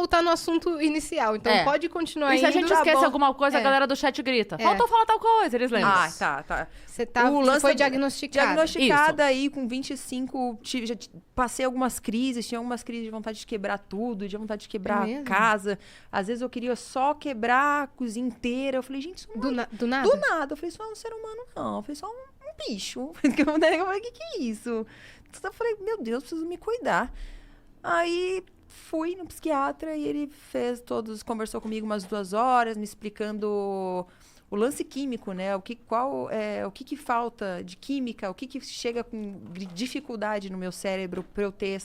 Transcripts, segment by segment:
voltar no assunto inicial. Então pode continuar indo. E se a gente esquece alguma coisa, a galera do chat grita. Faltou falar tal coisa, eles lembram. Tá. Você foi diagnosticada. Diagnosticada aí com 25, já passei algumas crises, tinha algumas crises de vontade de quebrar tudo, de vontade de quebrar a casa. Às vezes eu queria só quebrar a cozinha inteira. Eu falei, gente, isso não do nada? Do nada. Eu falei, isso não é um ser humano, não. Eu falei, só um bicho. Eu falei, o que é isso? Então eu falei, meu Deus, preciso me cuidar. Aí fui no psiquiatra e ele conversou comigo umas 2 horas, me explicando o lance químico, né? O que falta de química, o que chega com dificuldade no meu cérebro para eu ter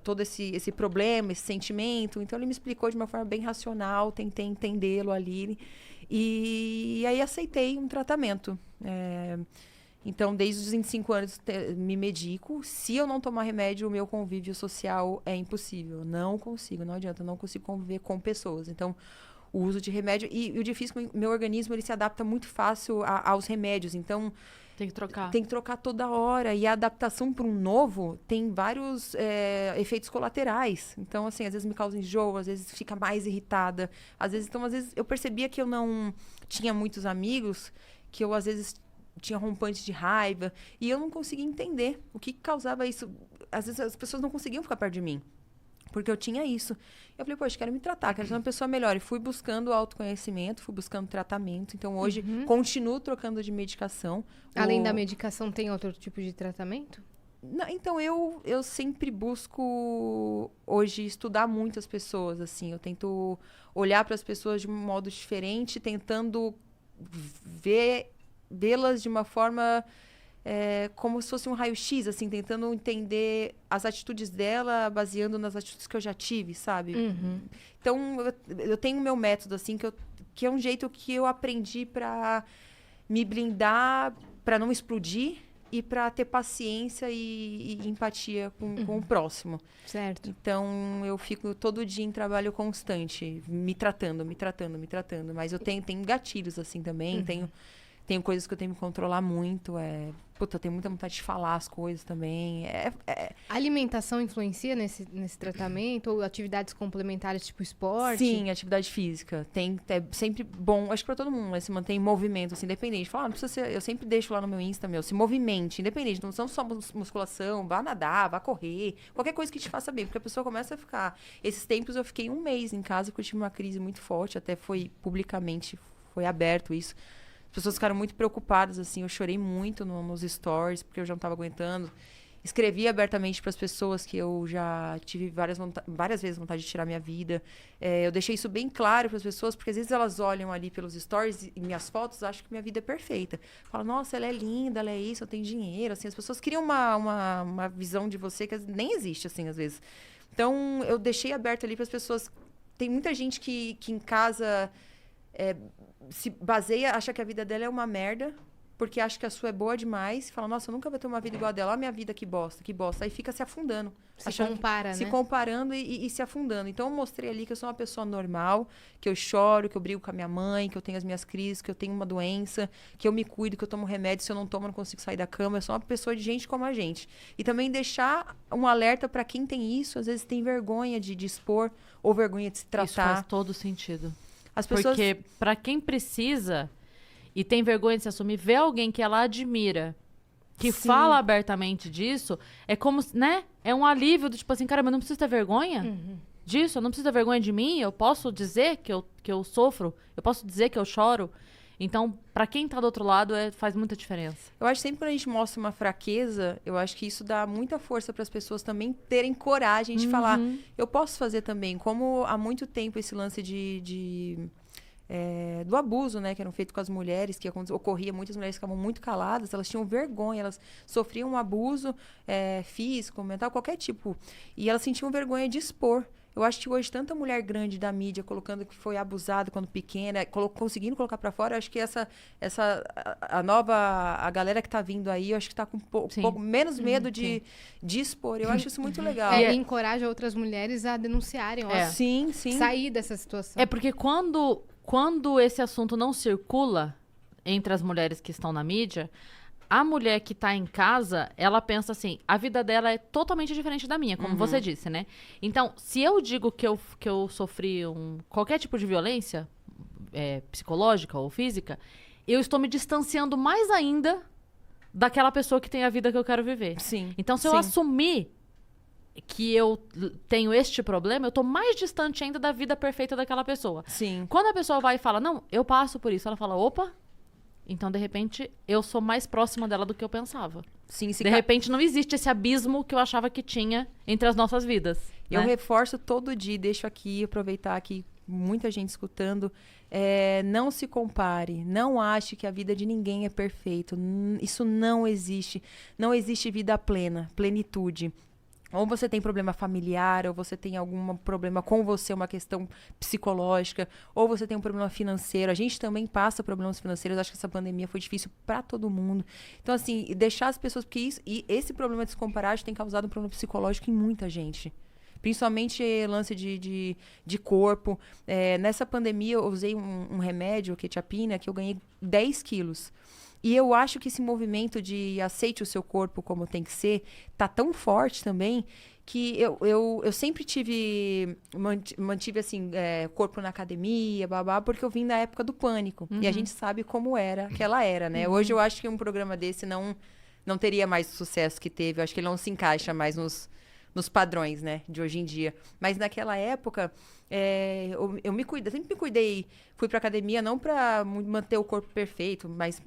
todo esse problema, esse sentimento. Então ele me explicou de uma forma bem racional, tentei entendê-lo ali. E aí aceitei um tratamento. Então, desde os 25 anos, me medico. Se eu não tomar remédio, o meu convívio social é impossível. Não consigo, não adianta. Eu não consigo conviver com pessoas. Então, o uso de remédio... E o difícil, meu organismo, ele se adapta muito fácil aos remédios. Então... Tem que trocar. Tem que trocar toda hora. E a adaptação para um novo tem vários efeitos colaterais. Então, assim, às vezes me causa enjoo, às vezes fica mais irritada. Às vezes eu percebia que eu não tinha muitos amigos, que eu, às vezes... tinha rompante de raiva, e eu não conseguia entender o que causava isso. Às vezes as pessoas não conseguiam ficar perto de mim, porque eu tinha isso. Eu falei, poxa, quero me tratar, quero ser uma pessoa melhor. E fui buscando autoconhecimento, fui buscando tratamento. Então, hoje, continuo trocando de medicação. Além da medicação, tem outro tipo de tratamento? Não, então, eu sempre busco, hoje, estudar muito as pessoas, assim. Eu tento olhar para as pessoas de um modo diferente, tentando vê-las de uma forma como se fosse um raio-x, assim, tentando entender as atitudes dela, baseando nas atitudes que eu já tive, sabe? Então, eu tenho o meu método, assim, que é um jeito que eu aprendi para me blindar, para não explodir e para ter paciência e empatia com o próximo. Certo. Então, eu fico todo dia em trabalho constante, me tratando. Mas eu tenho gatilhos, assim, também, tenho coisas que eu tenho que me controlar muito. Eu tenho muita vontade de falar as coisas também. A alimentação influencia nesse tratamento? Ou atividades complementares, tipo esporte? Sim, atividade física. É sempre bom, acho que pra todo mundo, né? Se mantém em movimento, assim, independente. Não precisa ser, eu sempre deixo lá no meu Insta, se movimente, independente. Não são só musculação, vá nadar, vá correr. Qualquer coisa que te faça bem. Porque a pessoa começa a ficar... Esses tempos eu fiquei 1 mês em casa, porque eu tive uma crise muito forte. Até foi publicamente, foi aberto isso. As pessoas ficaram muito preocupadas, assim. Eu chorei muito nos stories, porque eu já não estava aguentando. Escrevi abertamente para as pessoas que eu já tive várias vezes vontade de tirar minha vida. Eu deixei isso bem claro para as pessoas, porque às vezes elas olham ali pelos stories e minhas fotos, acham que minha vida é perfeita. Falam, nossa, ela é linda, ela é isso, eu tenho dinheiro. Assim, as pessoas criam uma visão de você que nem existe, assim, às vezes. Então, eu deixei aberto ali para as pessoas. Tem muita gente que em casa... se baseia, acha que a vida dela é uma merda, porque acha que a sua é boa demais, e fala, nossa, eu nunca vou ter uma vida igual a dela, olha a minha vida, que bosta. Aí fica se afundando. Se comparando e se afundando. Então, eu mostrei ali que eu sou uma pessoa normal, que eu choro, que eu brigo com a minha mãe, que eu tenho as minhas crises, que eu tenho uma doença, que eu me cuido, que eu tomo remédio, se eu não tomo, eu não consigo sair da cama. Eu sou uma pessoa de gente como a gente. E também deixar um alerta para quem tem isso, às vezes tem vergonha de expor, ou vergonha de se tratar. Isso faz todo sentido. As pessoas... Porque para quem precisa e tem vergonha de se assumir, ver alguém que ela admira, que fala abertamente disso, é como, né? É um alívio do tipo assim, cara, mas não preciso ter vergonha disso, eu não preciso ter vergonha de mim, eu posso dizer que eu sofro, eu posso dizer que eu choro. Então, para quem tá do outro lado, faz muita diferença. Eu acho que sempre quando a gente mostra uma fraqueza, eu acho que isso dá muita força para as pessoas também terem coragem de falar, eu posso fazer também. Como há muito tempo esse lance do abuso, né, que eram feito com as mulheres, que ocorria, muitas mulheres ficavam muito caladas, elas tinham vergonha, elas sofriam um abuso físico, mental, qualquer tipo. E elas sentiam vergonha de expor. Eu acho que hoje tanta mulher grande da mídia colocando que foi abusada quando pequena, conseguindo colocar para fora, eu acho que a galera que tá vindo aí, eu acho que tá com um pouco menos medo de expor. Eu acho isso muito legal. E encoraja outras mulheres a denunciarem, sim. Sair dessa situação. É porque quando esse assunto não circula entre as mulheres que estão na mídia, a mulher que tá em casa, ela pensa assim, a vida dela é totalmente diferente da minha, como você disse, né? Então, se eu digo que eu sofri qualquer tipo de violência, psicológica ou física, eu estou me distanciando mais ainda daquela pessoa que tem a vida que eu quero viver. Sim. Então, se eu assumir que eu tenho este problema, eu tô mais distante ainda da vida perfeita daquela pessoa. Sim. Quando a pessoa vai e fala, não, eu passo por isso, ela fala, opa, então, de repente, eu sou mais próxima dela do que eu pensava. Sim, De repente, não existe esse abismo que eu achava que tinha entre as nossas vidas. Eu né? reforço todo dia, deixo aqui, aproveitar aqui, muita gente escutando, não se compare, não ache que a vida de ninguém é perfeito. Isso não existe. Não existe vida plena, plenitude. Ou você tem problema familiar, ou você tem algum problema com você, uma questão psicológica, ou você tem um problema financeiro. A gente também passa problemas financeiros. Acho que essa pandemia foi difícil para todo mundo. Então, assim, deixar as pessoas... Porque esse problema de se comparar tem causado um problema psicológico em muita gente. Principalmente lance de corpo. Nessa pandemia, eu usei um remédio, quetiapina, que eu ganhei 10 quilos. E eu acho que esse movimento de aceite o seu corpo como tem que ser, tá tão forte também, que eu sempre mantive assim, corpo na academia, babá, porque eu vim na época do pânico. E a gente sabe como era aquela era, né? Hoje eu acho que um programa desse não teria mais o sucesso que teve. Eu acho que ele não se encaixa mais nos padrões, né, de hoje em dia. Mas naquela época, eu sempre me cuidei. Fui pra academia não pra manter o corpo perfeito, mas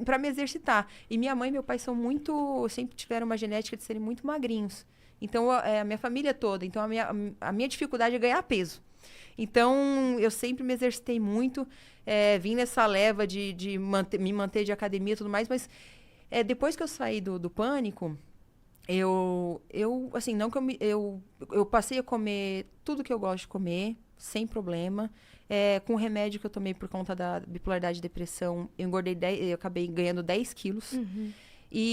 pra me exercitar. E minha mãe e meu pai sempre tiveram uma genética de serem muito magrinhos. Então, a minha família toda. Então, a minha dificuldade é ganhar peso. Então, eu sempre me exercitei muito. Vim nessa leva de me manter de academia e tudo mais. Mas, depois que eu saí do pânico... assim, não que eu passei a comer tudo que eu gosto de comer, sem problema. Com o remédio que eu tomei por conta da bipolaridade e depressão, eu acabei ganhando 10 quilos.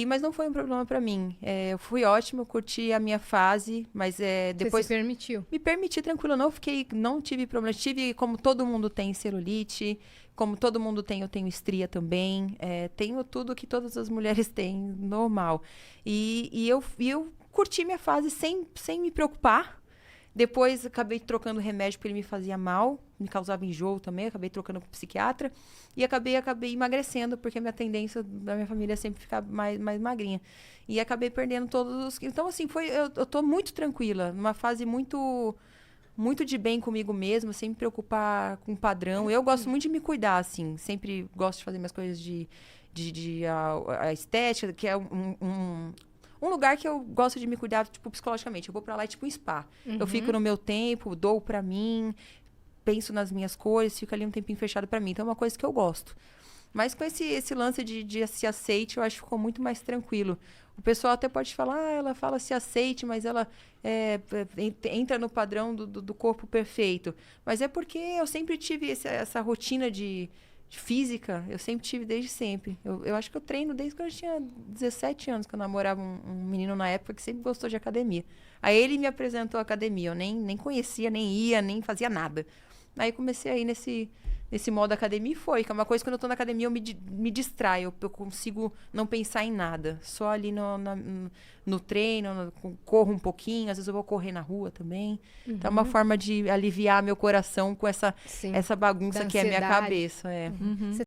Mas não foi um problema pra mim. Eu fui ótima, eu curti a minha fase, mas depois... Você se permitiu? Me permiti, tranquilo, não tive problema. Tive, como todo mundo tem, celulite, como todo mundo tem, eu tenho estria também. Tenho tudo que todas as mulheres têm, normal. E eu curti minha fase sem me preocupar. Depois, acabei trocando remédio porque ele me fazia mal, me causava enjoo também, acabei trocando com o psiquiatra. E acabei emagrecendo, porque a minha tendência da minha família é sempre ficar mais magrinha. E acabei perdendo todos os... Então, assim, eu tô muito tranquila, numa fase muito de bem comigo mesma, sem me preocupar com o padrão. Eu gosto muito de me cuidar, assim. Sempre gosto de fazer minhas coisas a estética, que é um lugar que eu gosto de me cuidar, tipo, psicologicamente. Eu vou pra lá, tipo um spa. Eu fico no meu tempo, dou pra mim, penso nas minhas cores, fico ali um tempinho fechado pra mim. Então, é uma coisa que eu gosto. Mas com esse lance de se aceite, eu acho que ficou muito mais tranquilo. O pessoal até pode falar, ela fala se aceite, mas ela entra no padrão do corpo perfeito. Mas é porque eu sempre tive essa rotina de física, eu sempre tive desde sempre. Eu acho que eu treino desde que eu tinha 17 anos, que eu namorava um menino na época que sempre gostou de academia. Aí ele me apresentou a academia, eu nem conhecia, nem ia, nem fazia nada. Aí comecei a ir nesse modo academia e foi. Que é uma coisa que quando eu tô na academia eu me distraio. Eu consigo não pensar em nada. Só ali no treino, corro um pouquinho. Às vezes eu vou correr na rua também. Então é uma forma de aliviar meu coração com essa bagunça Da que é a minha ansiedade. cabeça. Você